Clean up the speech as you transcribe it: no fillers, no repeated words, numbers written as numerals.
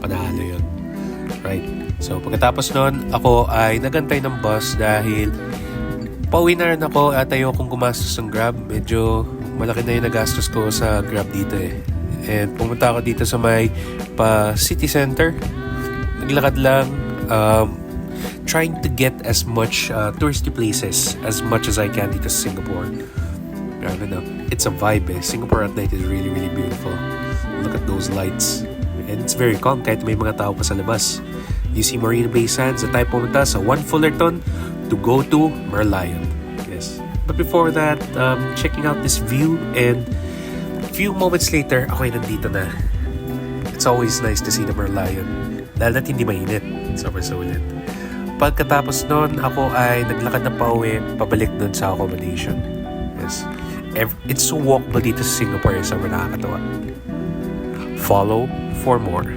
panalo yun. Right? So, pagkatapos nun, ako ay nagantay ng bus dahil pauwi na rin ako at ayokong gumastos ng Grab. Medyo malaki na yung nagastos ko sa Grab dito eh. And pumunta ako dito sa may city center. Naglakad lang, trying to get as much touristy places as much as I can dito sa Singapore. I don't know. It's a vibe eh. Singapore at night is really, really beautiful. Look at those lights. And it's very calm kahit may mga tao pa sa labas. You see Marina Bay Sands at tayo pumunta sa One Fullerton to go to Merlion. Yes. But before that, checking out this view, and a few moments later, ako ay nandito na. It's always nice to see the Merlion. Dahil na't hindi mainit. Sobrang sulit. Pagkatapos nun, ako ay naglakad na pauwi, pabalik dun sa accommodation. Yes. It's so walkable dito sa Singapore. Sobrang nakakatawa. Follow for more.